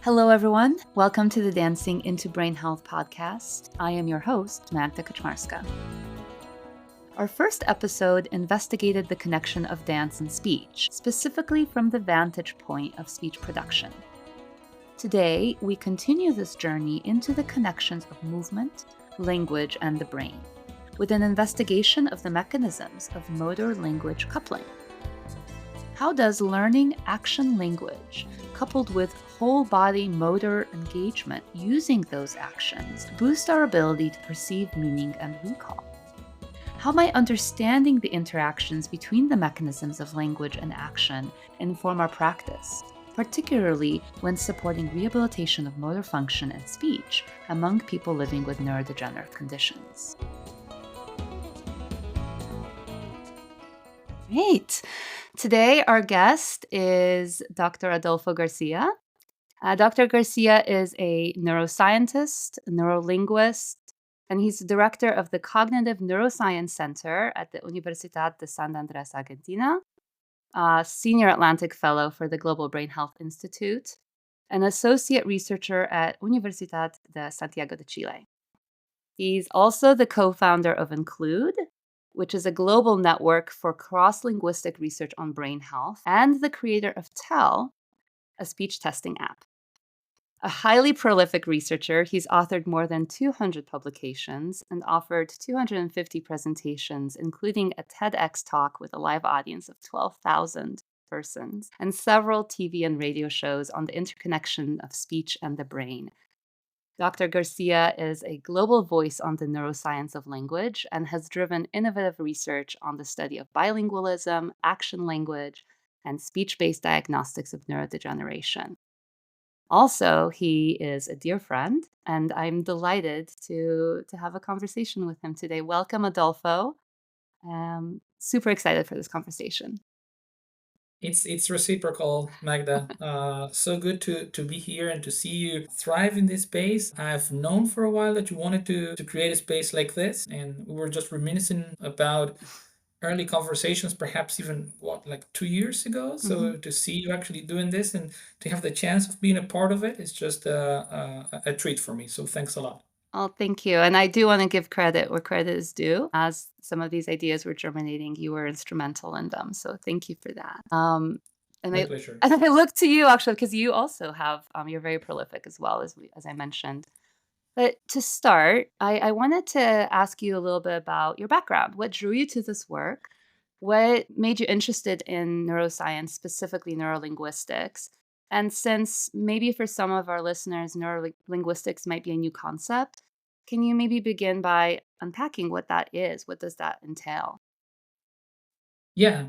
Hello, everyone. Welcome to the Dancing into Brain Health podcast. I am your host, Magda Kaczmarska. Our first episode investigated the connection of dance and speech, specifically from the vantage point of speech production. Today, we continue this journey into the connections of movement, language, and the brain, with an investigation of the mechanisms of motor-language coupling. How does learning action language, coupled with whole body motor engagement using those actions, boost our ability to perceive meaning and recall? How might understanding the interactions between the mechanisms of language and action inform our practice, particularly when supporting rehabilitation of motor function and speech among people living with neurodegenerative conditions? Great. Today, our guest is Dr. Adolfo Garcia. Dr. Garcia is a neuroscientist, neurolinguist, and he's the director of the Cognitive Neuroscience Center at the Universidad de San Andrés, Argentina, Senior Atlantic Fellow for the Global Brain Health Institute, an associate researcher at Universidad de Santiago de Chile. He's also the co-founder of Include, which is a global network for cross-linguistic research on brain health, and the creator of Tell, a speech testing app. A highly prolific researcher, he's authored more than 200 publications and offered 250 presentations, including a TEDx talk with a live audience of 12,000 persons, and several TV and radio shows on the interconnection of speech and the brain. Dr. Garcia is a global voice on the neuroscience of language and has driven innovative research on the study of bilingualism, action language, and speech-based diagnostics of neurodegeneration. Also, he is a dear friend, and I'm delighted to have a conversation with him today. Welcome, Adolfo. Super excited for this conversation. It's reciprocal, Magda. So good to be here and to see you thrive in this space. I've known for a while that you wanted to create a space like this, and we were just reminiscing about early conversations, perhaps even like 2 years ago. So to see you actually doing this and to have the chance of being a part of it is just a treat for me. So thanks a lot. Oh, thank you. And I do want to give credit where credit is due. As some of these ideas were germinating, you were instrumental in them. So thank you for that. My pleasure. And I look to you actually because you also have you're very prolific as well as I mentioned. But to start, I wanted to ask you a little bit about your background. What drew you to this work? What made you interested in neuroscience, specifically neurolinguistics? And since maybe for some of our listeners, neurolinguistics might be a new concept, can you maybe begin by unpacking what that is? What does that entail? Yeah.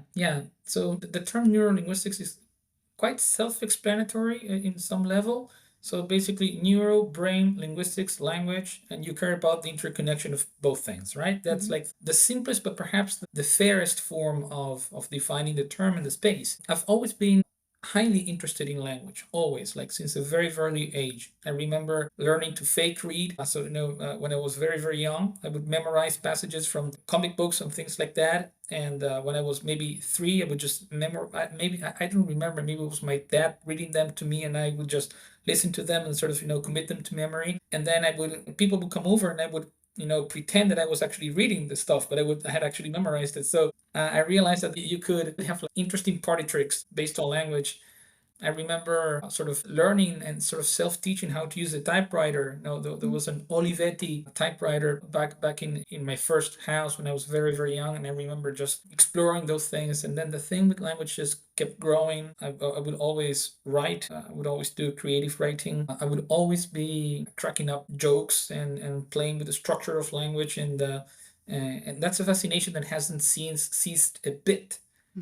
So the term neurolinguistics is quite self-explanatory in some level. So basically, neuro, brain, linguistics, language, and you care about the interconnection of both things, right? That's like the simplest, but perhaps the fairest form of defining the term and the space. I've always been highly interested in language, always, like since a very early age. I remember learning to fake read. When I was very young, I would memorize passages from comic books and things like that. And when I was maybe 3, I would just memorize. Maybe I don't remember. Maybe it was my dad reading them to me, and I would just listen to them and sort of commit them to memory. And then people would come over, and I would pretend that I was actually reading the stuff, but I had actually memorized it. So I realized that you could have like interesting party tricks based on language. I remember sort of learning and sort of self-teaching how to use a typewriter. There was an Olivetti typewriter back in my first house when I was very young, and I remember just exploring those things. And then the thing with language just kept growing. I would always write. I would always do creative writing. I would always be tracking up jokes and playing with the structure of language, and that's a fascination that hasn't ceased a bit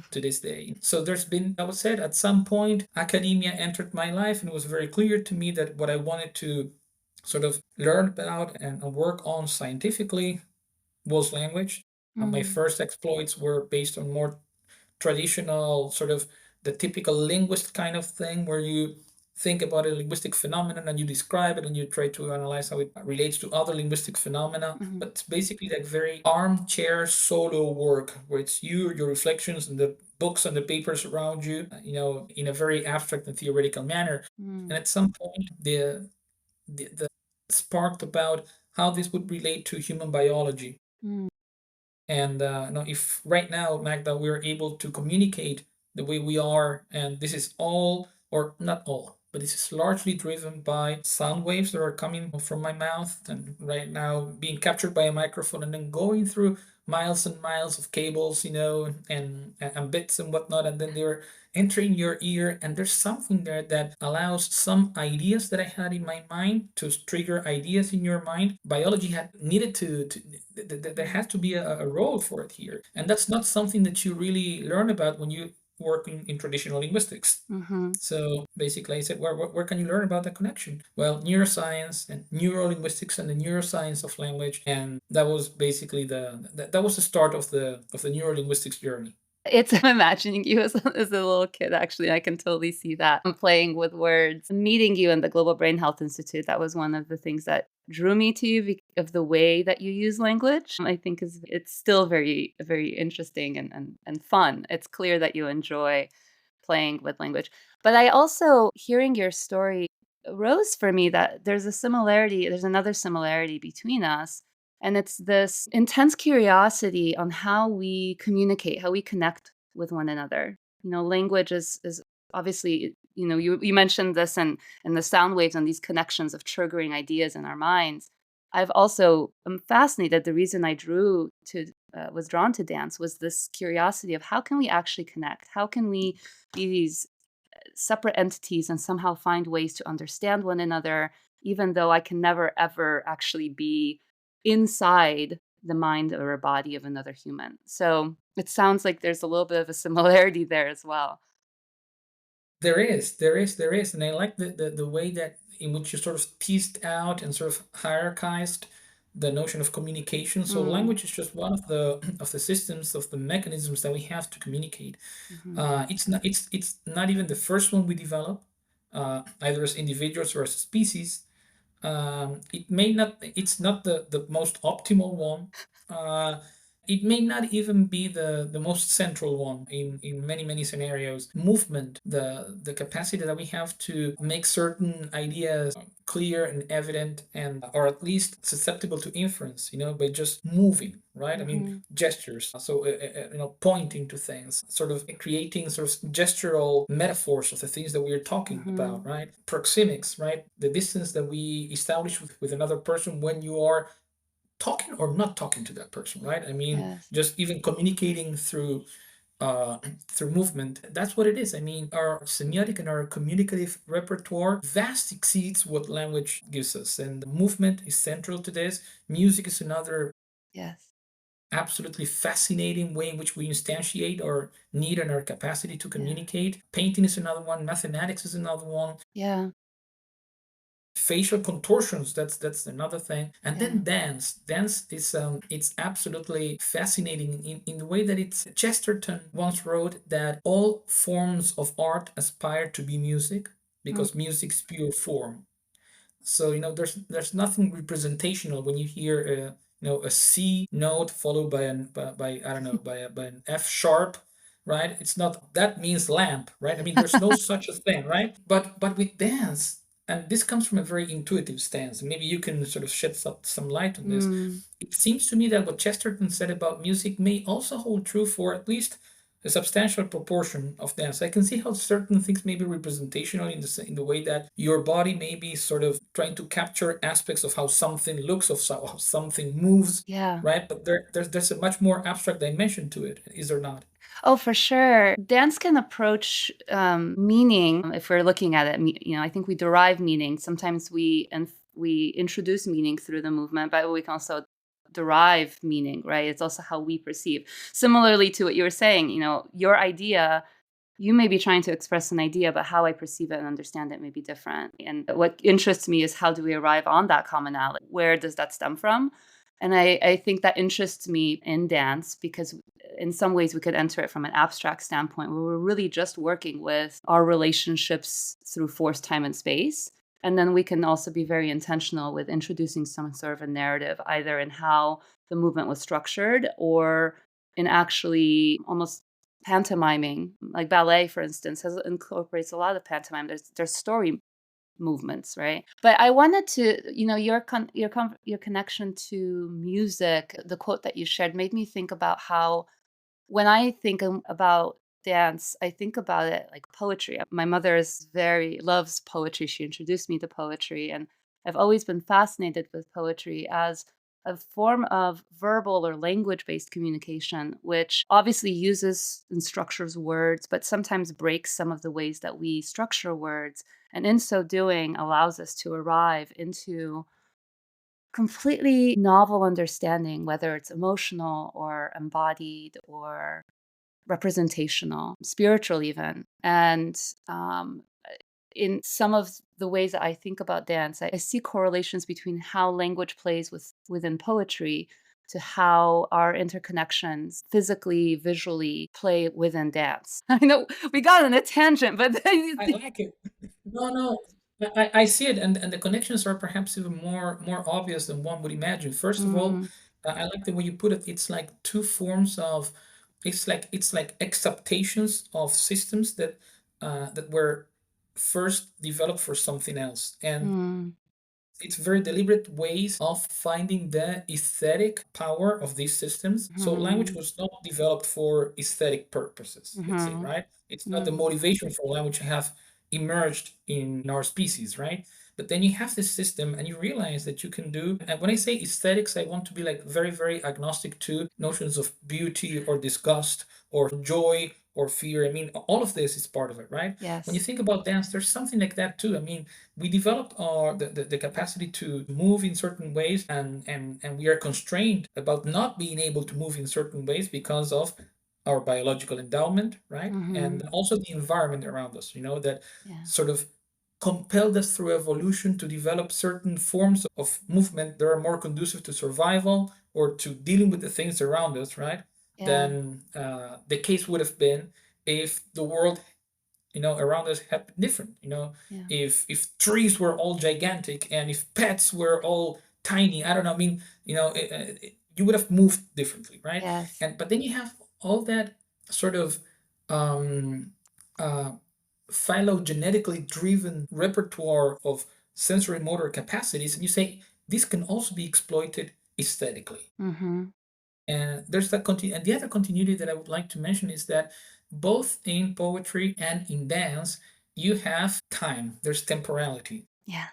to this day. So there's been, I would say, at some point, academia entered my life, and it was very clear to me that what I wanted to sort of learn about and work on scientifically was language. My first exploits were based on more traditional, sort of the typical linguist kind of thing, where you think about a linguistic phenomenon and you describe it and you try to analyze how it relates to other linguistic phenomena. But it's basically like very armchair solo work where it's you, your reflections, and the books and the papers around you, in a very abstract and theoretical manner. And at some point, the sparked about how this would relate to human biology. Mm. And if right now, Magda, we're able to communicate the way we are, and this is all, or not all, but this is largely driven by sound waves that are coming from my mouth and right now being captured by a microphone and then going through miles and miles of cables, and bits and whatnot, and then they're entering your ear, and there's something there that allows some ideas that I had in my mind to trigger ideas in your mind. Biology had needed to there has to be a role for it here, and that's not something that you really learn about when you work in traditional linguistics. So basically I said, where can you learn about that connection? Well, neuroscience and neurolinguistics and the neuroscience of language, and that was basically that was the start of the neurolinguistics journey. I'm imagining you as a little kid, actually. I can totally see that. I'm playing with words. Meeting you in the Global Brain Health Institute, that was one of the things that drew me to you of the way that you use language. I think it's still very, very interesting and fun. It's clear that you enjoy playing with language. But I also, hearing your story, rose for me that there's another similarity between us. And it's this intense curiosity on how we communicate, how we connect with one another. Language is obviously, you mentioned this and the sound waves and these connections of triggering ideas in our minds. I've also am fascinated. The reason I was drawn to dance was this curiosity of how can we actually connect? How can we be these separate entities and somehow find ways to understand one another, even though I can never, ever actually be inside the mind or a body of another human. So it sounds like there's a little bit of a similarity there as well. There is, and I like the way that in which you sort of teased out and sort of hierarchized the notion of communication. So language is just one of the systems, of the mechanisms that we have to communicate. It's not even the first one we develop, either as individuals or as a species. It's not the most optimal one. It may not even be the most central one in many scenarios. Movement, the capacity that we have to make certain ideas clear and evident, and or at least susceptible to inference, by just moving, right? I mean, gestures. So pointing to things, sort of creating sort of gestural metaphors of the things that we are talking about, right? Proxemics, right? The distance that we establish with another person when you are talking or not talking to that person, right? I mean, Yes. just even communicating through movement. That's what it is. I mean, our semiotic and our communicative repertoire vast exceeds what language gives us, and movement is central to this. Music is another. Yes. Absolutely fascinating way in which we instantiate our need and our capacity to communicate. Painting is another one. Mathematics is another one. Yeah. Facial contortions, that's another thing. And then dance is it's absolutely fascinating in the way that it's Chesterton once wrote that all forms of art aspire to be music because music's pure form. So there's nothing representational when you hear a C note followed by I don't know, by an F sharp, right? It's not that means lamp, right? I mean, there's no such a thing, right? But with dance, and this comes from a very intuitive stance. Maybe you can sort of shed some light on this. It seems to me that what Chesterton said about music may also hold true for at least a substantial proportion of dance. I can see how certain things may be representational in the way that your body may be sort of trying to capture aspects of how something looks, of how something moves, right? But there's a much more abstract dimension to it, is there not? Oh, for sure. Dance can approach meaning if we're looking at it. I think we derive meaning. Sometimes we introduce meaning through the movement, but we can also derive meaning, right? It's also how we perceive. Similarly to what you were saying, your idea, you may be trying to express an idea, but how I perceive it and understand it may be different. And what interests me is how do we arrive on that commonality? Where does that stem from? And I think that interests me in dance because in some ways we could enter it from an abstract standpoint where we're really just working with our relationships through force, time, and space. And then we can also be very intentional with introducing some sort of a narrative, either in how the movement was structured or in actually almost pantomiming, like ballet, for instance, incorporates a lot of pantomime. There's story movements, right? But I wanted to, your connection to music, the quote that you shared made me think about how when I think about dance, I think about it like poetry. My mother is very loves poetry. She introduced me to poetry, and I've always been fascinated with poetry as a form of verbal or language-based communication, which obviously uses and structures words, but sometimes breaks some of the ways that we structure words, and in so doing allows us to arrive into completely novel understanding, whether it's emotional or embodied or representational, spiritual even. And in some of the ways that I think about dance, I see correlations between how language plays within poetry to how our interconnections physically, visually play within dance. I know we got on a tangent, but I like it. No, no, I see it, and the connections are perhaps even more obvious than one would imagine. First of all, Mm, I like the way you put it. It's like two forms of, it's like acceptations of systems that were first developed for something else, and mm, it's very deliberate ways of finding the aesthetic power of these systems. So language mhm, was not developed for aesthetic purposes, let's say, mhm, right? It's not the mm, motivation for language have emerged in our species, right? But then you have this system and you realize that you can do, and when I say aesthetics, I want to be like very, very agnostic to notions of beauty or disgust or joy or fear. I mean, all of this is part of it, right? When you yes. think about dance, there's something like that too. I mean, we developed the capacity to move in certain ways, and we are constrained about not being able to move in certain ways because of our biological endowment, right? And Mhm, also the environment around us, that yeah, sort of compelled us through evolution to develop certain forms of movement that are more conducive to survival or to dealing with the things around us, right? yeah, Than the case would have been if the world around us had been different. yeah, If trees were all gigantic and if pets were all tiny, I don't know. I mean, you would have moved differently, right? yes. And but then you have all that sort of um, uh, phylogenetically driven repertoire of sensory motor capacities, and you say this can also be exploited aesthetically. Mhm, And there's that and the other continuity that I would like to mention is that both in poetry and in dance, you have time. There's temporality. yeah,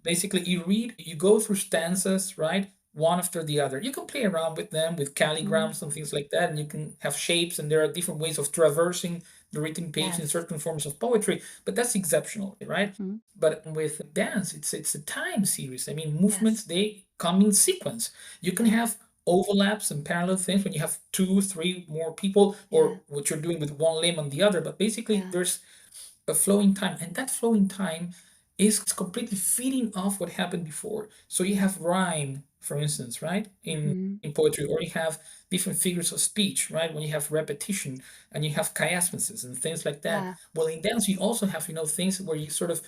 Basically, you go through stanzas, right? One after the other. You can play around with them with mhm, calligrams and things like that, and you can have shapes, and there are different ways of traversing the written page in yes. certain forms of poetry, but that's exceptional, right? Mhm, But with dance, it's a time series. I mean, movements yes, they come in sequence. You can yeah, have overlaps and parallel things when you have two, three more people, yeah, or what you're doing with one limb on the other. But basically, yeah, there's a flowing time, and that flowing time is completely feeding off what happened before. So you have rhyme, for instance, right, mhm, in poetry, or you have different figures of speech, right, when you have repetition and you have chiasmuses and things like that. yeah, Well, in dance you also have things where you sort of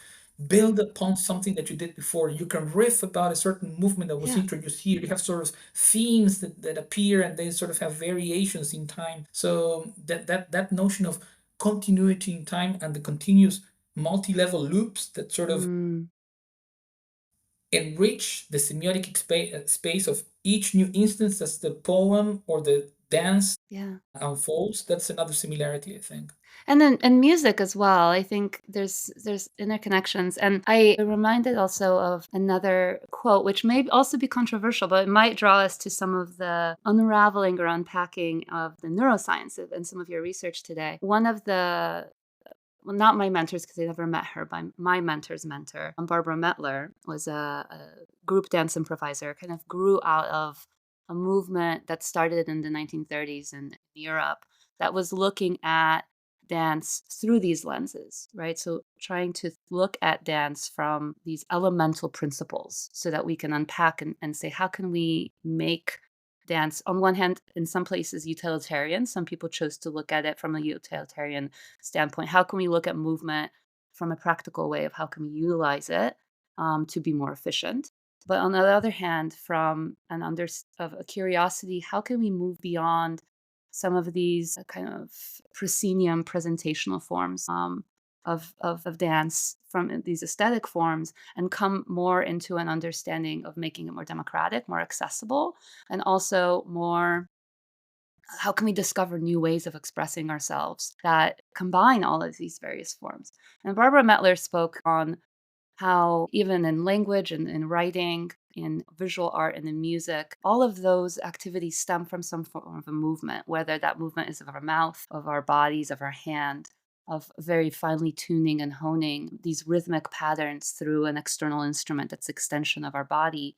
build upon something that you did before. You can riff about a certain movement that was yeah, introduced here. You have sort of themes that appear and they sort of have variations in time. So that notion of continuity in time and the continuous multi-level loops that sort of mm, enrich the semiotic space of each new instance as the poem or the dance yeah. unfolds. That's another similarity, I think. And then and music as well. I think there's interconnections, and I am reminded also of another quote, which may also be controversial, but it might draw us to some of the unraveling or unpacking of the neuroscience and some of your research today. One of the well, not my mentors because I never met her, but my mentor's mentor, Barbara Mettler, was a group dance improviser, kind of grew out of a movement that started in the 1930s in Europe that was looking at dance through these lenses, right? So trying to look at dance from these elemental principles so that we can unpack and say, how can we make dance, on one hand, in some places utilitarian. Some people chose to look at it from a utilitarian standpoint. How can we look at movement from a practical way of how can we utilize it to be more efficient? But on the other hand, from of a curiosity, how can we move beyond some of these kind of proscenium presentational forms of dance from these aesthetic forms and come more into an understanding of making it more democratic, more accessible, and also more how can we discover new ways of expressing ourselves that combine all of these various forms? And Barbara Mettler spoke on how, even in language and in writing, in visual art, and in music, all of those activities stem from some form of a movement, whether that movement is of our mouth, of our bodies, of our hand, of very finely tuning and honing these rhythmic patterns through an external instrument that's extension of our body.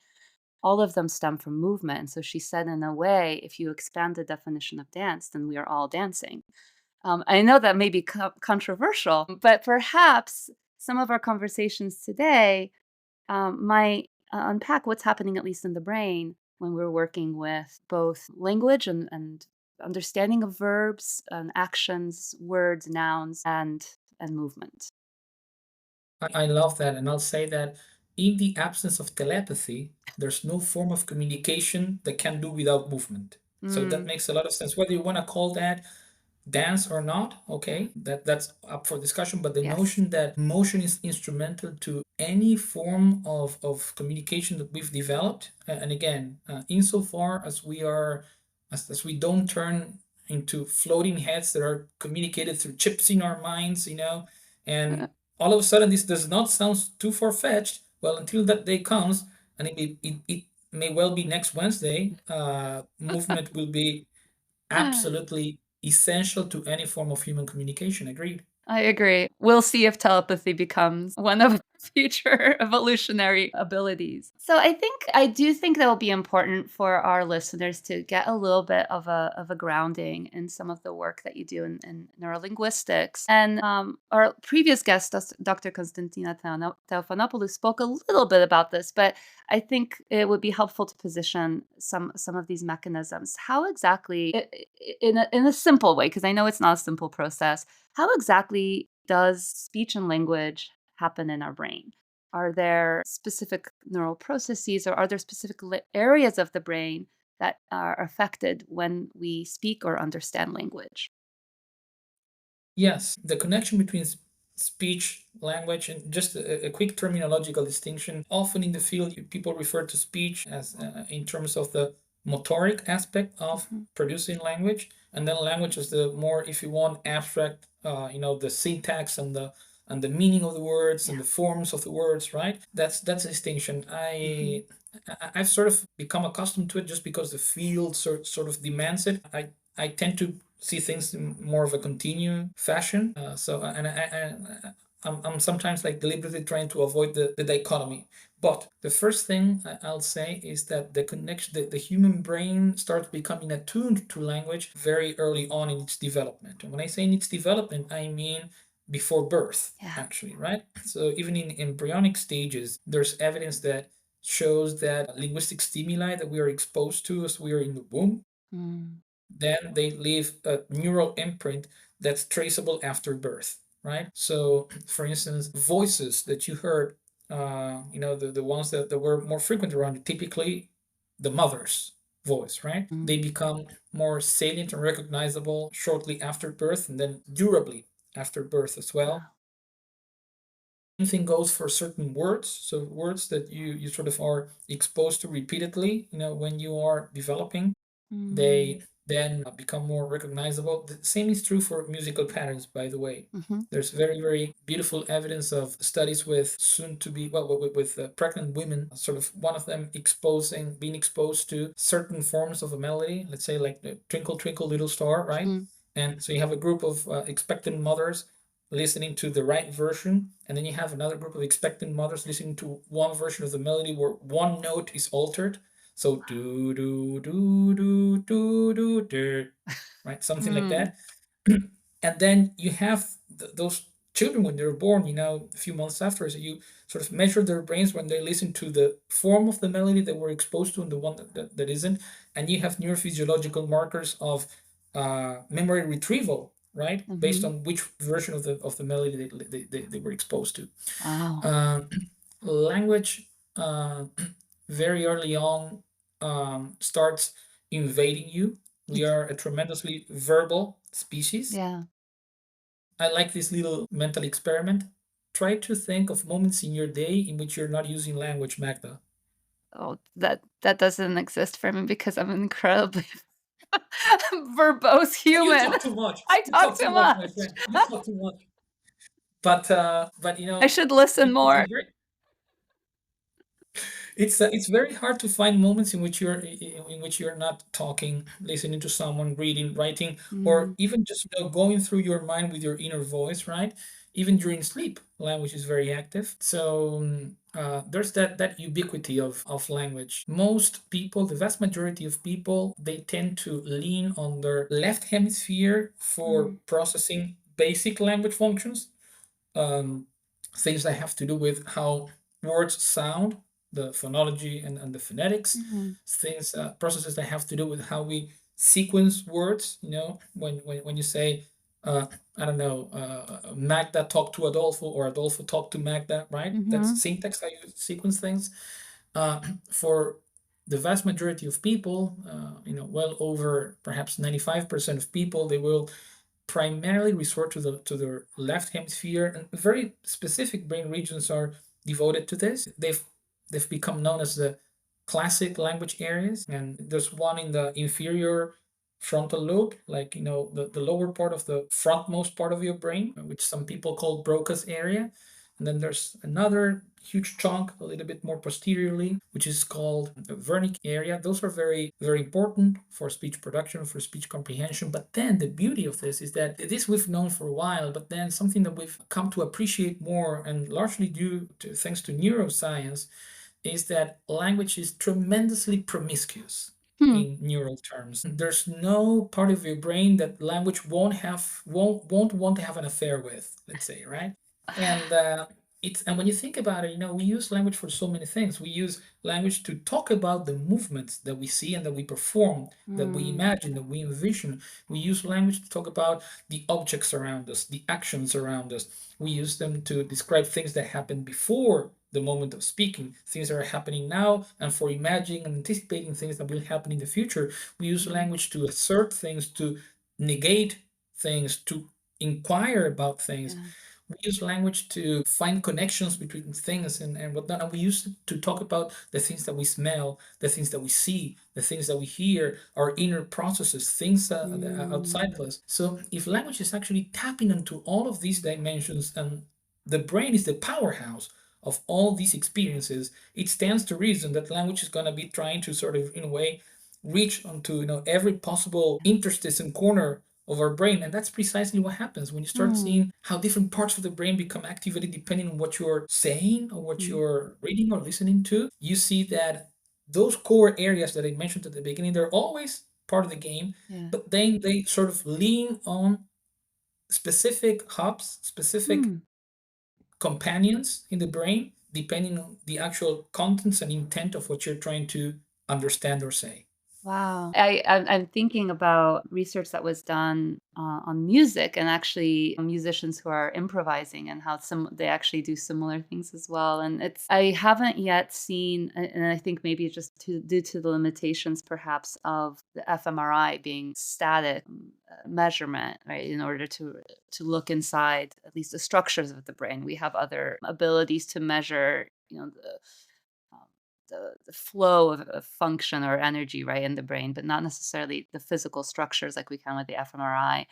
All of them stem from movement. And so she said, in a way, if you expand the definition of dance, then we are all dancing. I know that may be controversial, but perhaps some of our conversations today might unpack what's happening, at least in the brain, when we're working with both language and understanding of verbs and actions, words, nouns, and movement. I love that. And I'll say that in the absence of telepathy, there's no form of communication that can do without movement. So that Mm, makes a lot of sense. Whether you want to call that dance or not, okay, that's up for discussion. But the yes. notion that motion is instrumental to any form of communication that we've developed, and again, insofar as we are, as we don't turn into floating heads that are communicated through chips in our minds, and all of a sudden this does not sound too far-fetched. Well, until that day comes, and it may well be next Wednesday, movement will be absolutely essential to any form of human communication. Agreed. I agree. We'll see if telepathy becomes one of future evolutionary abilities. So I do think that will be important for our listeners to get a little bit of a grounding in some of the work that you do in neurolinguistics. And our previous guest, Dr. Konstantina Theophanopoulos, spoke a little bit about this, but I think it would be helpful to position some of these mechanisms. How exactly, in a simple way, because I know it's not a simple process, how exactly does speech and language happen in our brain? Are there specific neural processes or are there specific areas of the brain that are affected when we speak or understand language? Yes, the connection between speech, language, and just a quick terminological distinction. Often in the field, people refer to speech as in terms of the motoric aspect of Mhm. producing language, and then language is the more, if you want, abstract. The syntax and the meaning of the words and Yeah. the forms of the words. Right. That's a distinction. Mhm. I've sort of become accustomed to it just because the field sort of demands it. I tend to see things in more of a continuum fashion. I'm sometimes like deliberately trying to avoid the dichotomy. But the first thing I'll say is that the connection, the human brain starts becoming attuned to language very early on in its development. And when I say in its development, I mean before birth, Yeah. actually, right? So even in embryonic stages, there's evidence that shows that linguistic stimuli that we are exposed to as we are in the womb, Mm. then they leave a neural imprint that's traceable after birth, right? So, for instance, voices that you heard, the ones that were more frequent around you, typically the mother's voice, right? They Mm. become more salient and recognizable shortly after birth and then durably after birth as well. Wow. Same thing goes for certain words. So words that you sort of are exposed to repeatedly, when you are developing, they Mm. then become more recognizable. The same is true for musical patterns, by the way. Mhm. There's very, very beautiful evidence of studies with soon to be, well, with pregnant women, sort of one of them being exposed to certain forms of a melody, let's say like the Twinkle, Twinkle, Little Star, right? Mm. And so you have a group of expectant mothers listening to the right version, and then you have another group of expectant mothers listening to one version of the melody where one note is altered. So do do do do do do do, right? Something like Mm. that. And then you have those children when they're born, a few months after. So you sort of measure their brains when they listen to the form of the melody they were exposed to and the one that isn't. And you have neurophysiological markers of memory retrieval, right? Based Mhm. on which version of the melody they were exposed to. Wow. Um, Language very early on starts invading you. We are a tremendously verbal species. Yeah. I like this little mental experiment. Try to think of moments in your day in which you're not using language, Magda. Oh, that doesn't exist for me because I'm an incredibly verbose You human. talk too much. I You talk talk too too much, my much. friend. You talk too much. But I should listen more. it's very it's very hard to find moments in which you're not talking, listening to someone, reading, writing, or Mm, even just going through your mind with your inner voice, right? Even during sleep, language is very active. So there's that ubiquity of language. Most people, the vast majority of people, they tend to lean on their left hemisphere for mm, processing basic language functions, um, things that have to do with how words sound, the phonology and the phonetics, mhm, things, processes that have to do with how we sequence words. You know, when you say, uh, I don't know, Magda talked to Adolfo or Adolfo talked to Magda, right? That's mhm, syntax, how you sequence things. Uh, for the vast majority of people, well over perhaps 95% of people, they will primarily resort to their left hemisphere, and very specific brain regions are devoted to this. They've become known as the classic language areas, and there's one in the inferior frontal lobe, like the lower part of the frontmost part of your brain, which some people call Broca's area. And then there's another huge chunk a little bit more posteriorly, which is called the Wernicke area. Those are very, very important for speech production, for speech comprehension. But then the beauty of this is that this we've known for a while, but then something that we've come to appreciate more, and largely due to thanks to neuroscience, is that language is tremendously promiscuous hmm. in neural terms. There's no part of your brain that language won't want to have an affair with, let's say, right? And and when you think about it, we use language for so many things. We use language to talk about the movements that we see and that we perform, that we Mm, imagine, that we envision. We use language to talk about the objects around us, the actions around us. We use them to describe things that happened before the moment of speaking, things that are happening now, and for imagining and anticipating things that will happen in the future. We use mm, language to assert things, to negate things, to inquire about things. yeah. We use language to find connections between things and whatnot. And we use it to talk about the things that we smell, the things that we see, the things that we hear, our inner processes, things outside Mm, of us. So if language is actually tapping into all of these dimensions, and the brain is the powerhouse of all these experiences, it stands to reason that language is going to be trying to sort of, in a way, reach onto every possible interstice and corner of our brain. And that's precisely what happens when you start mm, seeing how different parts of the brain become activated depending on what you're saying or what mm, you're reading or listening to. You see that those core areas that I mentioned at the beginning, they're always part of the game, yeah. but then they sort of lean on specific hubs, specific Hmm. companions in the brain, depending on the actual contents and intent of what you're trying to understand or say. Wow. I'm thinking about research that was done on music and actually musicians who are improvising and how they actually do similar things as well. And I haven't yet seen, and I think maybe just due to the limitations perhaps of the fMRI being static measurement, right? In order to look inside at least the structures of the brain, we have other abilities to measure, um, the flow of function or energy right in the brain, but not necessarily the physical structures like we can with the fMRI.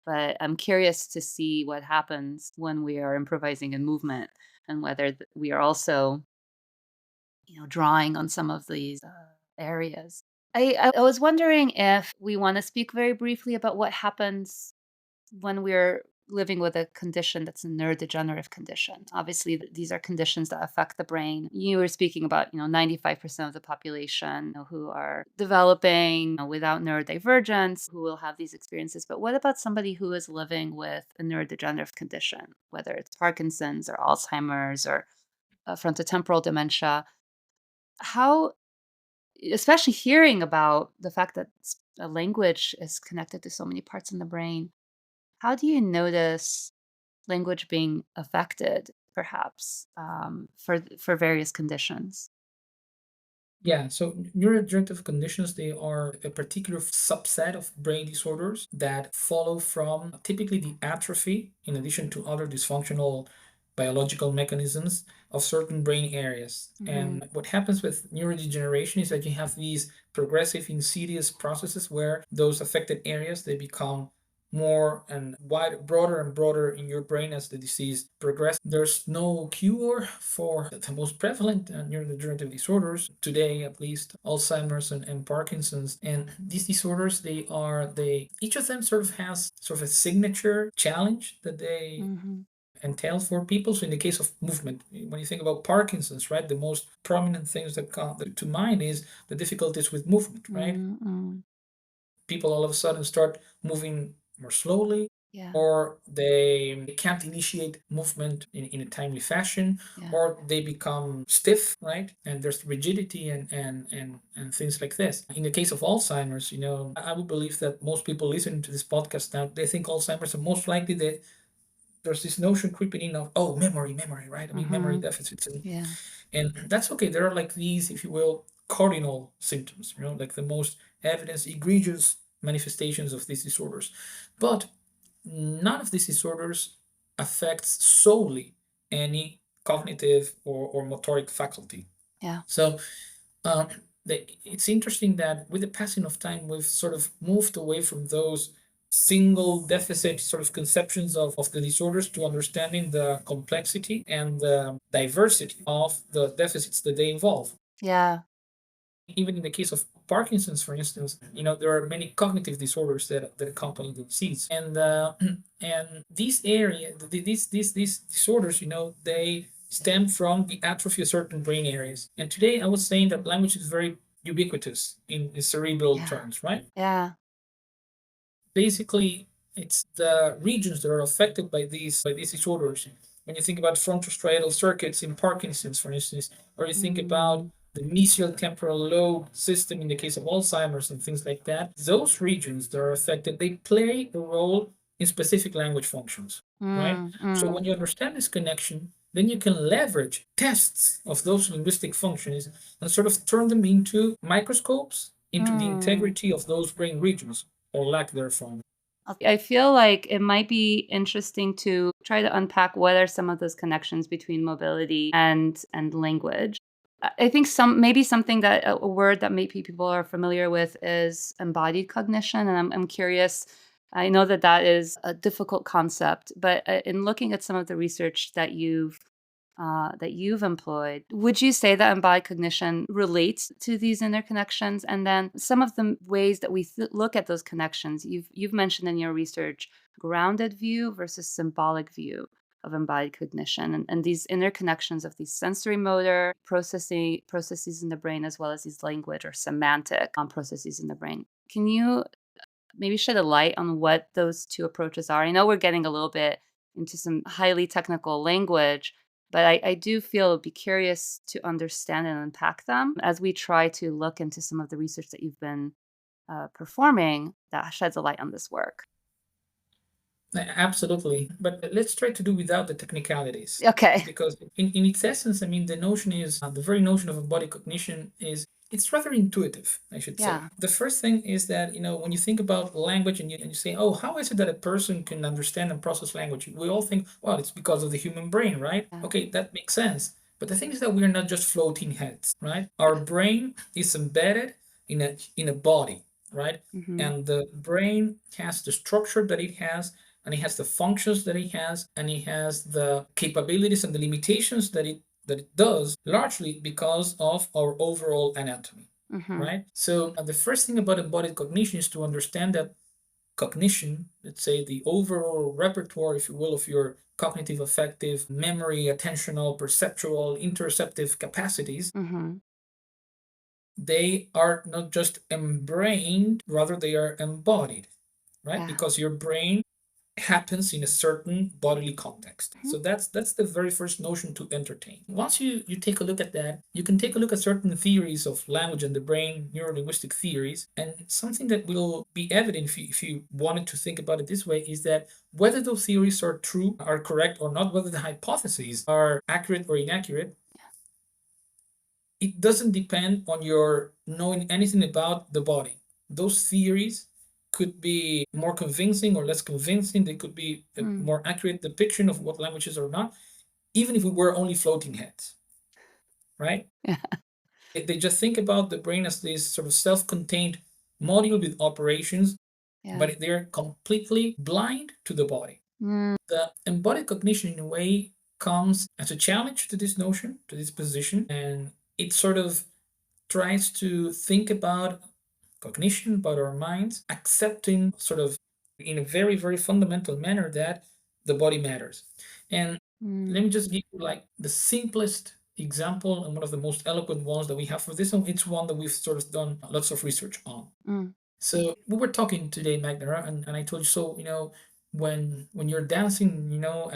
But I'm curious to see what happens when we are improvising in movement and whether we are also, drawing on some of these areas. I was wondering if we want to speak very briefly about what happens when we're living with a condition that's a neurodegenerative condition. Obviously, these are conditions that affect the brain. You were speaking about, 95% of the population who are developing without neurodivergence, who will have these experiences. But what about somebody who is living with a neurodegenerative condition, whether it's Parkinson's or Alzheimer's or frontotemporal dementia? How, especially hearing about the fact that a language is connected to so many parts in the brain, how do you notice language being affected, perhaps, for various conditions? Yeah, so neurodegenerative conditions, they are a particular subset of brain disorders that follow from typically the atrophy, in addition to other dysfunctional biological mechanisms of certain brain areas. And what happens with neurodegeneration is that you have these progressive insidious processes where those affected areas, they become more and broader and broader in your brain as the disease progresses. There's no cure for the most prevalent neurodegenerative disorders today, at least Alzheimer's and Parkinson's. And these disorders, each of them sort of has sort of a signature challenge that they entail for people. So in the case of movement, when you think about Parkinson's, right, the most prominent things that come to mind is the difficulties with movement, right? People all of a sudden start moving more slowly, Yeah. or they can't initiate movement in a timely fashion, Yeah. or they become stiff, right? And there's rigidity and things like this. In the case of Alzheimer's, I would believe that most people listening to this podcast now, they think Alzheimer's, and most likely there's this notion creeping in of, oh, memory, right? I mean, memory deficits. Yeah. And that's okay. There are like these, if you will, cardinal symptoms, like the most evidence egregious manifestations of these disorders. But none of these disorders affects solely any cognitive or motoric faculty. Yeah. So it's interesting that with the passing of time, we've sort of moved away from those single deficit sort of conceptions of the disorders to understanding the complexity and the diversity of the deficits that they involve. Yeah. Even in the case of Parkinson's, for instance, there are many cognitive disorders that accompany the disease, and these disorders, they stem from the atrophy of certain brain areas. And today, I was saying that language is very ubiquitous in cerebral terms, right? Yeah. Basically, it's the regions that are affected by these disorders. When you think about frontostriatal circuits in Parkinson's, for instance, or you think about the mesial temporal lobe system in the case of Alzheimer's and things like that, those regions that are affected, they play a role in specific language functions, right? So when you understand this connection, then you can leverage tests of those linguistic functions and sort of turn them into microscopes into the integrity of those brain regions, or lack therefrom. I feel like it might be interesting to try to unpack what are some of those connections between mobility and language. I think maybe something that a word that maybe people are familiar with is embodied cognition, and I'm curious. I know that is a difficult concept, but in looking at some of the research that you've employed, would you say that embodied cognition relates to these interconnections? And then some of the ways that we look at those connections, you've mentioned in your research, grounded view versus symbolic view of embodied cognition, and these interconnections of these sensory motor processes in the brain, as well as these language or semantic processes in the brain. Can you maybe shed a light on what those two approaches are? I know we're getting a little bit into some highly technical language, but I do feel it'd be curious to understand and unpack them as we try to look into some of the research that you've been performing that sheds a light on this work. Absolutely. But let's try to do without the technicalities. Okay. Because in its essence, I mean, the notion is, the very notion of embodied cognition is, it's rather intuitive, I should say. The first thing is that, when you think about language and you say, oh, how is it that a person can understand and process language? We all think, well, it's because of the human brain, right? Okay, that makes sense. But the thing is that we're not just floating heads, right? Our brain is embedded in a body, right? And the brain has the structure that it has, and it has the functions that it has, and it has the capabilities and the limitations that it does, largely because of our overall anatomy, right? So the first thing about embodied cognition is to understand that cognition, let's say the overall repertoire, if you will, of your cognitive, affective, memory, attentional, perceptual, interoceptive capacities, they are not just embrained, rather they are embodied, right? Because your brain happens in a certain bodily context. So that's the very first notion to entertain. Once you take a look at that, you can take a look at certain theories of language and the brain, neurolinguistic theories, and something that will be evident if you wanted to think about it this way is that whether those theories are true, are correct or not, whether the hypotheses are accurate or inaccurate, it doesn't depend on your knowing anything about the body. Those theories could be more convincing or less convincing. They could be a more accurate depiction of what languages are not, even if we were only floating heads, right? Yeah. They just think about the brain as this sort of self-contained module with operations, Yeah. but they're completely blind to the body. The embodied cognition, in a way, comes as a challenge to this notion, to this position, and it sort of tries to think about cognition, about our minds, accepting sort of in a very, very fundamental manner that the body matters. And let me just give you like the simplest example and one of the most eloquent ones that we have for this one. It's one that we've sort of done lots of research on. So we were talking today, Magda, and I told you, so when you're dancing,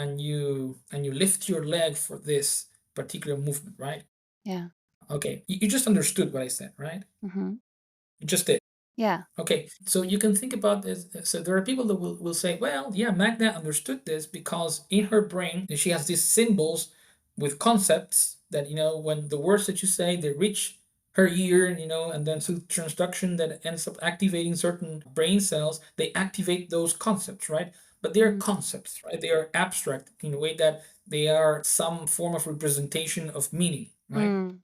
and you lift your leg for this particular movement, right? Yeah. Okay, you just understood what I said, right? Mm-hmm. You just did. Yeah. Okay, so you can think about this. So there are people that will say, well, yeah, Magda understood this because in her brain, she has these symbols with concepts that, when the words that you say, they reach her ear, and then through transduction that ends up activating certain brain cells, they activate those concepts, right? But they are concepts, right? They are abstract in a way that they are some form of representation of meaning, right?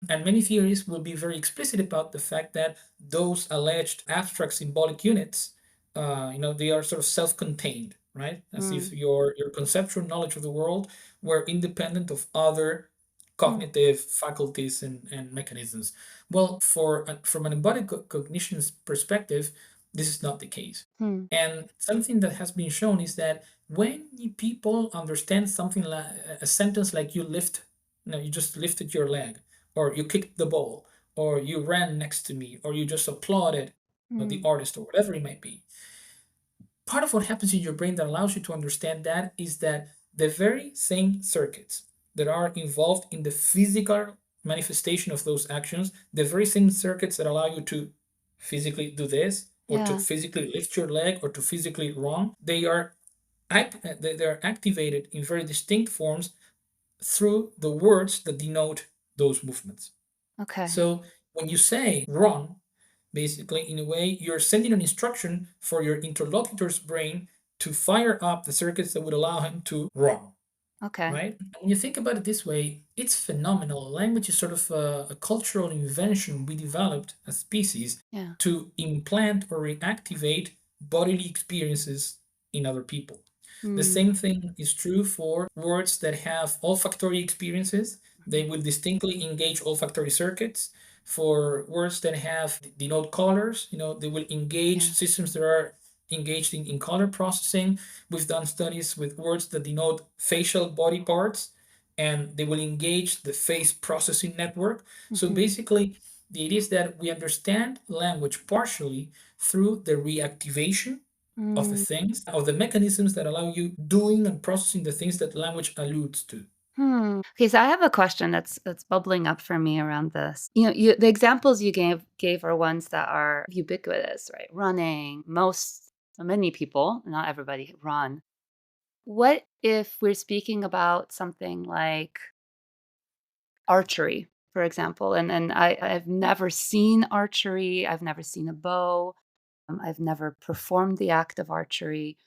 And many theories will be very explicit about the fact that those alleged abstract symbolic units, they are sort of self-contained, right? As if your conceptual knowledge of the world were independent of other cognitive faculties and mechanisms. Well, from an embodied cognition's perspective, this is not the case. And something that has been shown is that when people understand something like a sentence like you just lifted your leg, or you kicked the ball, or you ran next to me, or you just applauded the artist, or whatever it might be. Part of what happens in your brain that allows you to understand that is that the very same circuits that are involved in the physical manifestation of those actions, the very same circuits that allow you to physically do this, or to physically lift your leg, or to physically run, they are activated in very distinct forms through the words that denote those movements. Okay. So when you say run, basically, in a way, you're sending an instruction for your interlocutor's brain to fire up the circuits that would allow him to run. Okay. Right? And when you think about it this way, it's phenomenal. Language is sort of a cultural invention we developed as species to implant or reactivate bodily experiences in other people. The same thing is true for words that have olfactory experiences. They will distinctly engage olfactory circuits. For words that denote colors, they will engage systems that are engaged in color processing. We've done studies with words that denote facial body parts, and they will engage the face processing network. So basically, the idea is that we understand language partially through the reactivation of the things, of the mechanisms that allow you doing and processing the things that language alludes to. Okay, so I have a question that's bubbling up for me around this. The examples you gave are ones that are ubiquitous, right? Running, many people, not everybody, run. What if we're speaking about something like archery, for example? And I've never seen archery. I've never seen a bow. I've never performed the act of archery.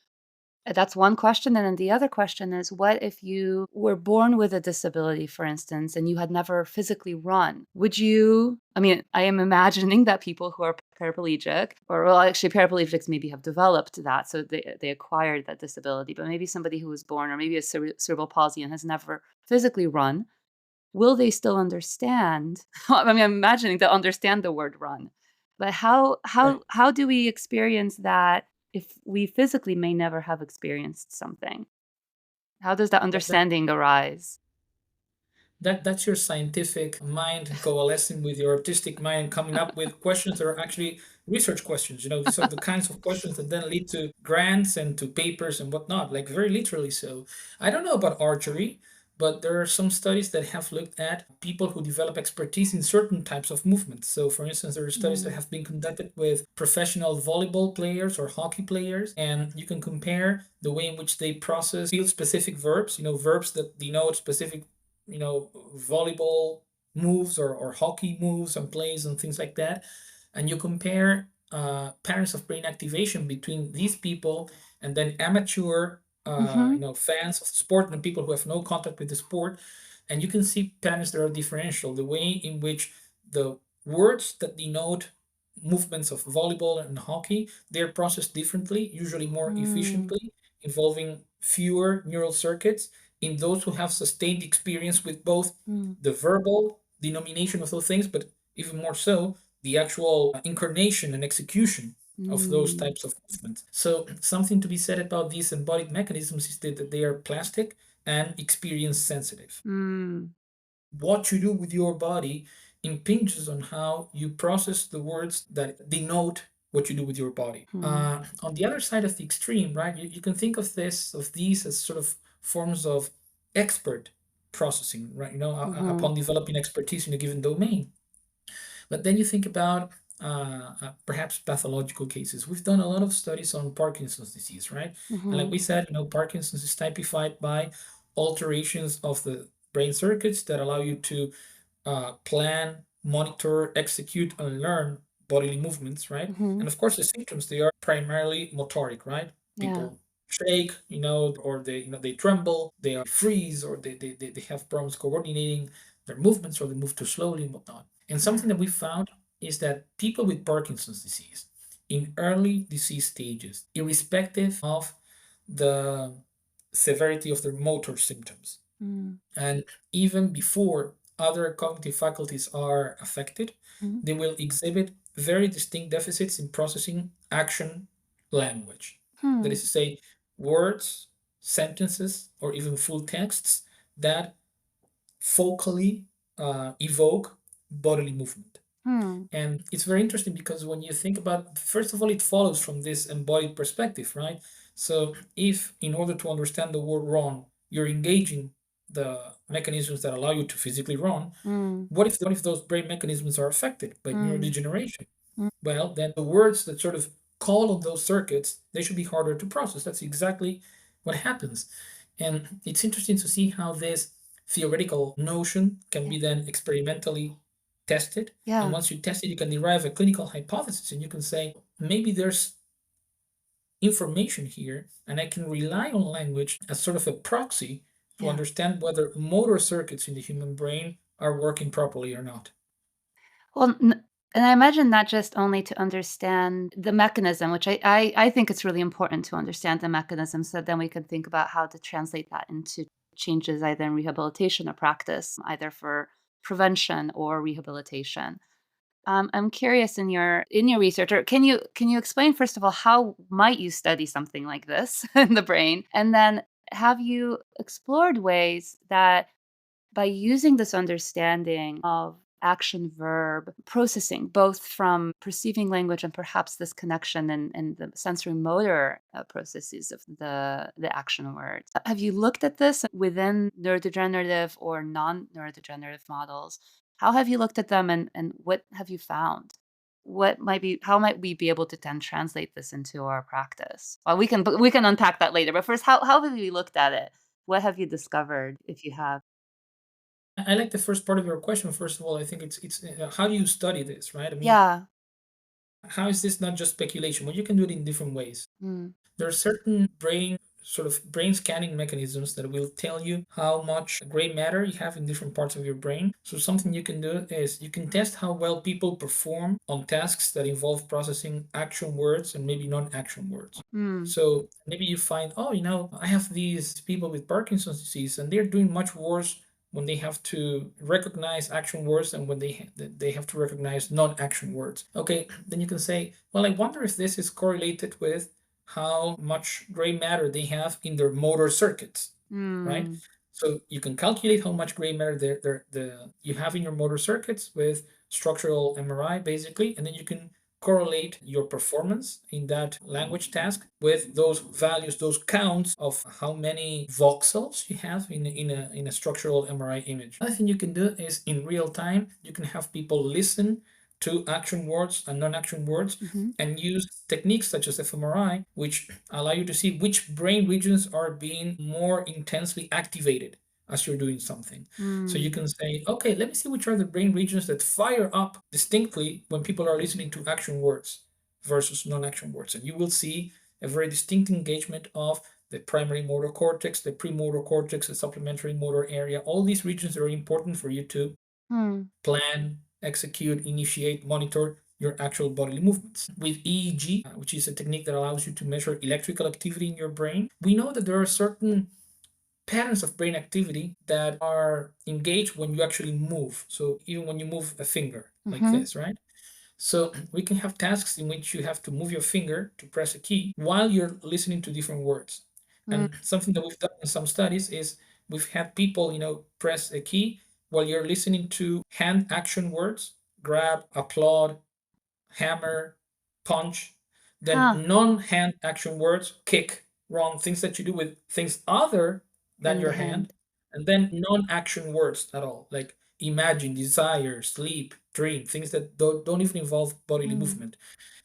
That's one question. And then the other question is, what if you were born with a disability, for instance, and you had never physically run? I am imagining that people who are paraplegic, actually paraplegics maybe have developed that, so they acquired that disability, but maybe somebody who was born, or maybe a cerebral palsy and has never physically run, will they still understand? I'm imagining they'll understand the word run. But how do we experience that if we physically may never have experienced something? How does that understanding arise? That's your scientific mind coalescing with your artistic mind, coming up with questions that are actually research questions. These are the kinds of questions that then lead to grants and to papers and whatnot, like very literally so. I don't know about archery, but there are some studies that have looked at people who develop expertise in certain types of movements. So, for instance, there are studies that have been conducted with professional volleyball players or hockey players, and you can compare the way in which they process field specific verbs, verbs that denote specific volleyball moves or hockey moves and plays and things like that, and you compare patterns of brain activation between these people and then amateur fans of sport and people who have no contact with the sport, and you can see patterns that are differential. The way in which the words that denote movements of volleyball and hockey, they're processed differently, usually more efficiently, involving fewer neural circuits in those who have sustained experience with both the verbal denomination of those things, but even more so, the actual incarnation and execution of those types of movements. So something to be said about these embodied mechanisms is that they are plastic and experience sensitive. What you do with your body impinges on how you process the words that denote what you do with your body. On the other side of the extreme, right, you can think of these as sort of forms of expert processing, right? Upon developing expertise in a given domain. But then you think about perhaps pathological cases. We've done a lot of studies on Parkinson's disease, right? And like we said, Parkinson's is typified by alterations of the brain circuits that allow you to plan, monitor, execute, and learn bodily movements, right? And of course, the symptoms, they are primarily motoric, right? People shake, or they tremble, they freeze, or they have problems coordinating their movements, or they move too slowly and whatnot. And something that we found is that people with Parkinson's disease in early disease stages, irrespective of the severity of their motor symptoms, and even before other cognitive faculties are affected, they will exhibit very distinct deficits in processing action language. That is to say, words, sentences, or even full texts that focally evoke bodily movement. And it's very interesting because when you think about, first of all, it follows from this embodied perspective, right? So if in order to understand the word run, you're engaging the mechanisms that allow you to physically run, what if those brain mechanisms are affected by neurodegeneration? Well, then the words that sort of call on those circuits, they should be harder to process. That's exactly what happens. And it's interesting to see how this theoretical notion can be then experimentally tested. And once you test it, you can derive a clinical hypothesis and you can say, maybe there's information here, and I can rely on language as sort of a proxy to understand whether motor circuits in the human brain are working properly or not. Well, and I imagine not just only to understand the mechanism, which I think it's really important to understand the mechanism, so then we can think about how to translate that into changes either in rehabilitation or practice, either for prevention or rehabilitation. I'm curious in your research, or can you explain first of all how might you study something like this in the brain, and then have you explored ways that by using this understanding of action verb processing, both from perceiving language and perhaps this connection and the sensory motor processes of the action words. Have you looked at this within neurodegenerative or non neurodegenerative models? How have you looked at them and what have you found? How might we be able to then translate this into our practice? Well, we can unpack that later. But first, how have you looked at it? What have you discovered if you have? I like the first part of your question. First of all, I think it's how do you study this, right? I mean, Yeah. how is this not just speculation? Well, you can do it in different ways. Mm. There are certain brain scanning mechanisms that will tell you how much gray matter you have in different parts of your brain. So something you can do is you can test how well people perform on tasks that involve processing action words and maybe non-action words. Mm. So maybe you find, oh, I have these people with Parkinson's disease and they're doing much worse when they have to recognize action words and when they have to recognize non-action words. Okay, then you can say, well, I wonder if this is correlated with how much gray matter they have in their motor circuits, right? Mm. So you can calculate how much gray matter you have in your motor circuits with structural MRI, basically, and then you can correlate your performance in that language task with those values, those counts of how many voxels you have in a structural MRI image. Another thing you can do is in real time, you can have people listen to action words and non-action words and use techniques such as fMRI, which allow you to see which brain regions are being more intensely activated as you're doing something. So you Mm. can say, okay, let me see which are the brain regions that fire up distinctly when people are listening to action words versus non-action words. And you will see a very distinct engagement of the primary motor cortex, the premotor cortex, the supplementary motor area. All these regions are important for you to Mm. plan, execute, initiate, monitor your actual bodily movements. With EEG, which is a technique that allows you to measure electrical activity in your brain, we know that there are certain patterns of brain activity that are engaged when you actually move. So even when you move a finger like Mm-hmm. this, right? So we can have tasks in which you have to move your finger to press a key while you're listening to different words. Mm. And something that we've done in some studies is we've had people, press a key while you're listening to hand action words, grab, applaud, hammer, punch, then Huh. non-hand action words, kick, run, things that you do with things other than Than the your hand, hand. and then non-action words at all, like imagine, desire, sleep, dream, things that don't even involve bodily Mm. movement.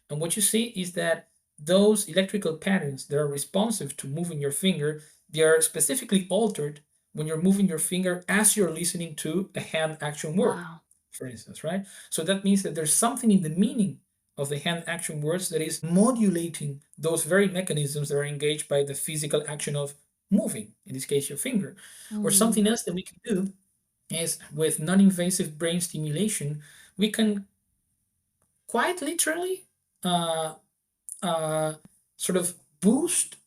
And what you see is that those electrical patterns that are responsive to moving your finger, they are specifically altered when you're moving your finger as you're listening to a hand action word, Wow. for instance, right? So that means that there's something in the meaning of the hand action words that is modulating those very mechanisms that are engaged by the physical action of moving, in this case, your finger. Or Mm. something else that we can do is with non invasive brain stimulation, we can quite literally uh, uh, sort of boost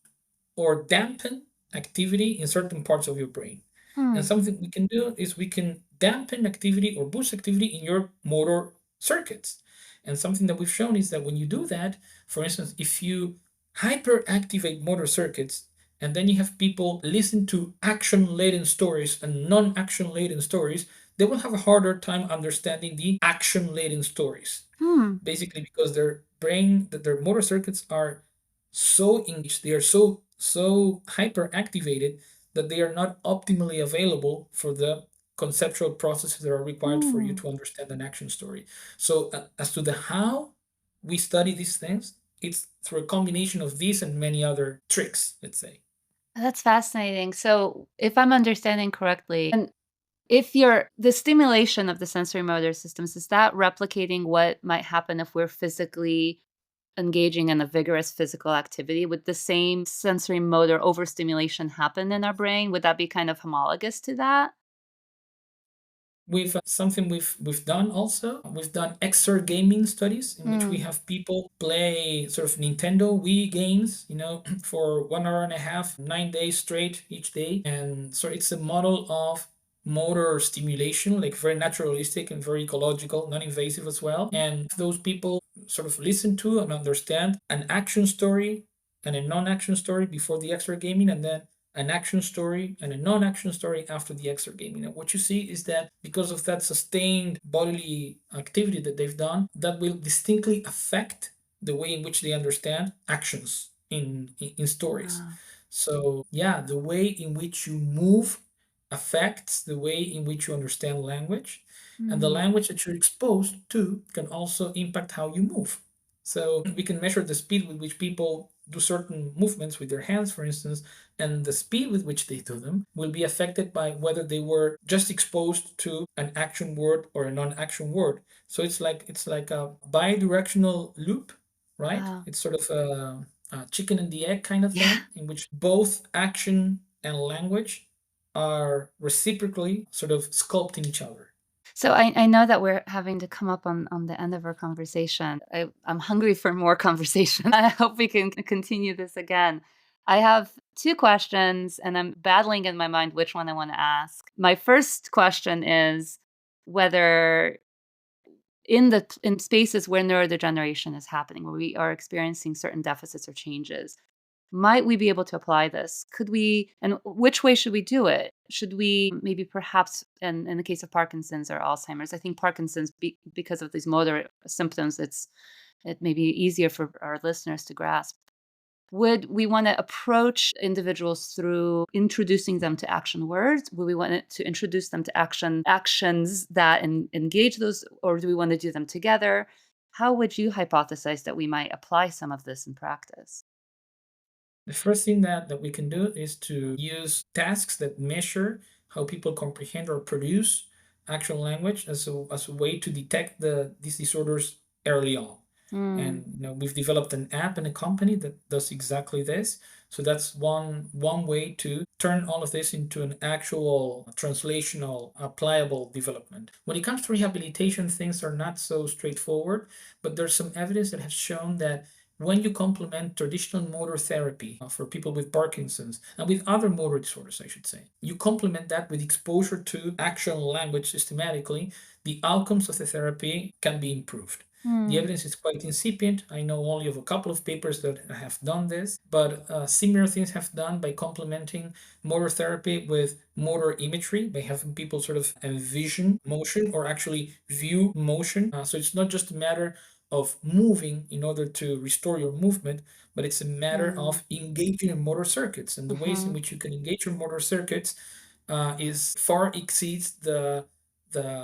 or dampen activity in certain parts of your brain. And Hmm. something we can do is we can dampen activity or boost activity in your motor circuits. And something that we've shown is that when you do that, for instance, if you hyperactivate motor circuits and then you have people listen to action laden stories and non action laden stories, they will have a harder time understanding the action laden stories, Hmm. basically because their brain, that their motor circuits are so engaged, they are so hyper activated that they are not optimally available for the conceptual processes that are required for you Hmm. to understand an action story. So as to the how we study these things, it's through a combination of these and many other tricks, let's say. That's fascinating. So, if I'm understanding correctly, and if you're the stimulation of the sensory motor systems, is that replicating what might happen if we're physically engaging in a vigorous physical activity? Would the same sensory motor overstimulation happen in our brain? Would that be kind of homologous to that? We've something we've done also. We've done exergaming studies in which we Mm. have people play sort of Nintendo Wii games, for 1 hour and a half, 9 days straight each day. And so it's a model of motor stimulation, like very naturalistic and very ecological, non-invasive as well. And those people sort of listen to and understand an action story and a non-action story before the exergaming, and then an action story and a non-action story after the exergaming. And what you see is that because of that sustained bodily activity that they've done, that will distinctly affect the way in which they understand actions in stories. Wow. So yeah, the way in which you move affects the way in which you understand language, and the Mm. language that you're exposed to can also impact how you move. So we can measure the speed with which people do certain movements with their hands, for instance, and the speed with which they do them will be affected by whether they were just exposed to an action word or a non-action word. So it's like a bi-directional loop, right? Wow. It's sort of a chicken and the egg kind of Yeah. thing, in which both action and language are reciprocally sort of sculpting each other. So I know that we're having to come up on the end of our conversation. I'm hungry for more conversation. I hope we can continue this again. I have two questions, and I'm battling in my mind which one I want to ask. My first question is whether in spaces where neurodegeneration is happening, where we are experiencing certain deficits or changes, might we be able to apply this? Could we, and which way should we do it? Should we maybe perhaps, in the case of Parkinson's or Alzheimer's, I think Parkinson's, because of these motor symptoms, it may be easier for our listeners to grasp. Would we want to approach individuals through introducing them to action words? Would we want to introduce them to actions that engage those, or do we want to do them together? How would you hypothesize that we might apply some of this in practice? The first thing that we can do is to use tasks that measure how people comprehend or produce actual language as a way to detect these disorders early on. And we've developed an app and a company that does exactly this. So that's one way to turn all of this into an actual translational, applicable development. When it comes to rehabilitation, things are not so straightforward, but there's some evidence that has shown that when you complement traditional motor therapy for people with Parkinson's and with other motor disorders, I should say, you complement that with exposure to actual language systematically, the outcomes of the therapy can be improved. The evidence is quite incipient. I know only of a couple of papers that have done this, but similar things have done by complementing motor therapy with motor imagery, by having people sort of envision motion or actually view motion. So it's not just a matter of moving in order to restore your movement, but it's a matter of engaging in motor circuits. And the ways in which you can engage your motor circuits is far exceeds the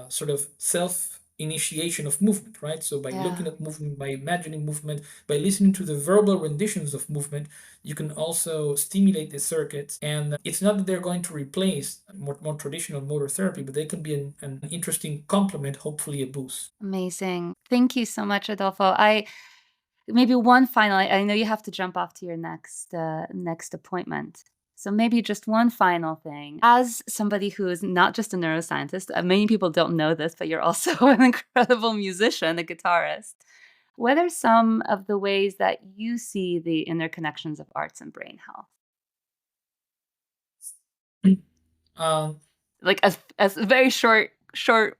sort of self initiation of movement, right? So by looking at movement, by imagining movement, by listening to the verbal renditions of movement, you can also stimulate the circuits. And it's not that they're going to replace more traditional motor therapy, but they can be an interesting complement, hopefully a boost. Amazing. Thank you so much, Adolfo. Maybe one final. I know you have to jump off to your next appointment. So maybe just one final thing. As somebody who is not just a neuroscientist, many people don't know this, but you're also an incredible musician, a guitarist. What are some of the ways that you see the interconnections of arts and brain health? Um, Like as a very short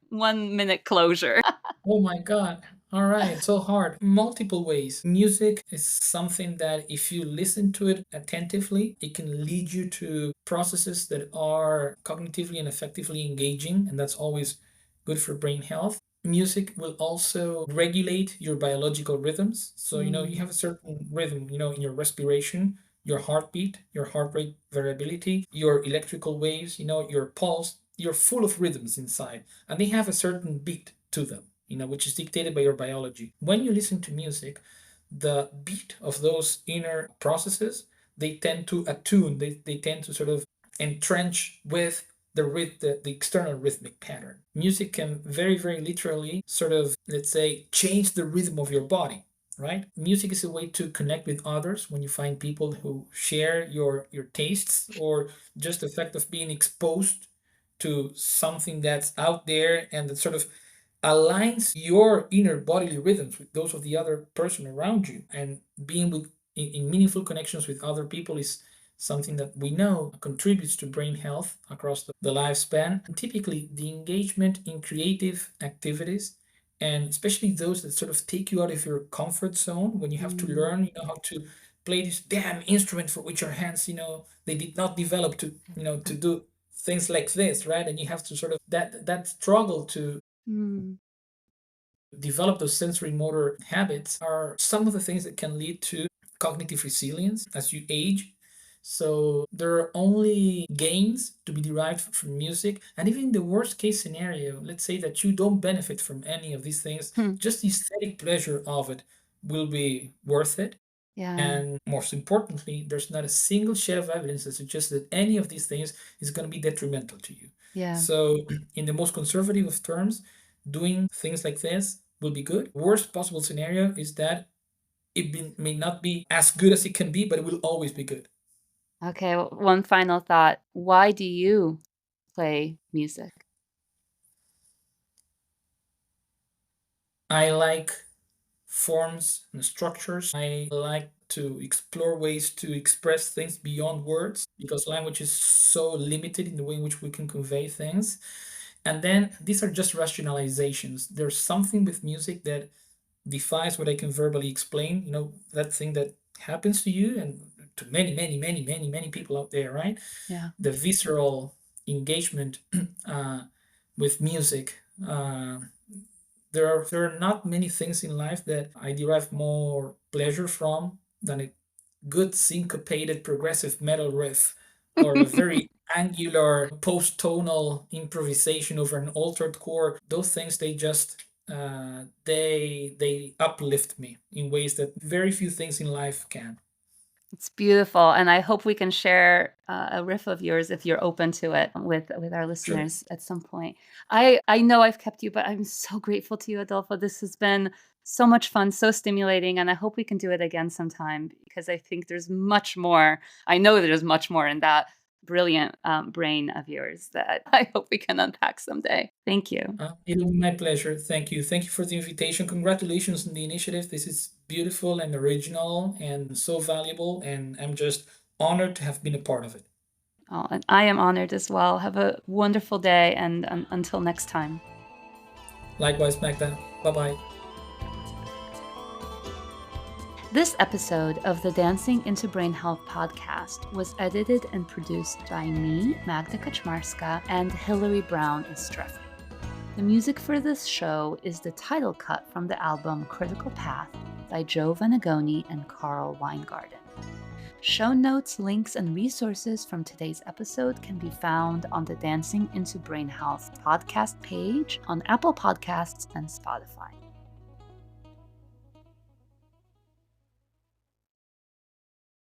1 minute closure. Oh my God. All right, so hard. Multiple ways. Music is something that if you listen to it attentively, it can lead you to processes that are cognitively and effectively engaging, and that's always good for brain health. Music will also regulate your biological rhythms. So, you have a certain rhythm, in your respiration, your heartbeat, your heart rate variability, your electrical waves, your pulse. You're full of rhythms inside, and they have a certain beat to them, which is dictated by your biology. When you listen to music, the beat of those inner processes, they tend to attune, they tend to sort of entrench with the external rhythmic pattern. Music can very, very literally sort of, let's say, change the rhythm of your body, right? Music is a way to connect with others when you find people who share your tastes, or just the fact of being exposed to something that's out there and that sort of aligns your inner bodily rhythms with those of the other person around you. And being in meaningful connections with other people is something that we know contributes to brain health across the lifespan. And typically, the engagement in creative activities, and especially those that sort of take you out of your comfort zone, when you have to learn, how to play this damn instrument for which your hands, they did not develop to, to do things like this, right? And you have to sort of that struggle to develop those sensory motor habits are some of the things that can lead to cognitive resilience as you age. So there are only gains to be derived from music. And even in the worst case scenario, let's say that you don't benefit from any of these things, just the aesthetic pleasure of it will be worth it. Yeah. And most importantly, there's not a single shred of evidence that suggests that any of these things is going to be detrimental to you. Yeah. So, in the most conservative of terms, doing things like this will be good. Worst possible scenario is that may not be as good as it can be, but it will always be good. Okay, one final thought. Why do you play music? I like forms and structures. I like to explore ways to express things beyond words, because language is so limited in the way in which we can convey things. And then these are just rationalizations. There's something with music that defies what I can verbally explain. That thing that happens to you and to many, many, many, many, many people out there, right? Yeah. The visceral engagement with music. There are not many things in life that I derive more pleasure from than a good syncopated progressive metal riff, or a very angular post-tonal improvisation over an altered chord. Those things, they just they uplift me in ways that very few things in life can. It's beautiful, and I hope we can share a riff of yours if you're open to it with our Sure. listeners at some point. I know I've kept you, but I'm so grateful to you, Adolfo. This has been so much fun, so stimulating, and I hope we can do it again sometime because I think there's much more. I know there's much more in that brilliant brain of yours that I hope we can unpack someday. Thank you. It'll be my pleasure. Thank you. Thank you for the invitation. Congratulations on the initiative. This is beautiful and original and so valuable, and I'm just honored to have been a part of it. Oh, and I am honored as well. Have a wonderful day, and until next time. Likewise, Magda. Bye bye. This episode of the Dancing into Brain Health podcast was edited and produced by me, Magda Kaczmarska, and Hilary Brown-Istrefi. The music for this show is the title cut from the album Critical Path by Joe Venegoni and Carl Weingarten. Show notes, links, and resources from today's episode can be found on the Dancing into Brain Health podcast page on Apple Podcasts and Spotify.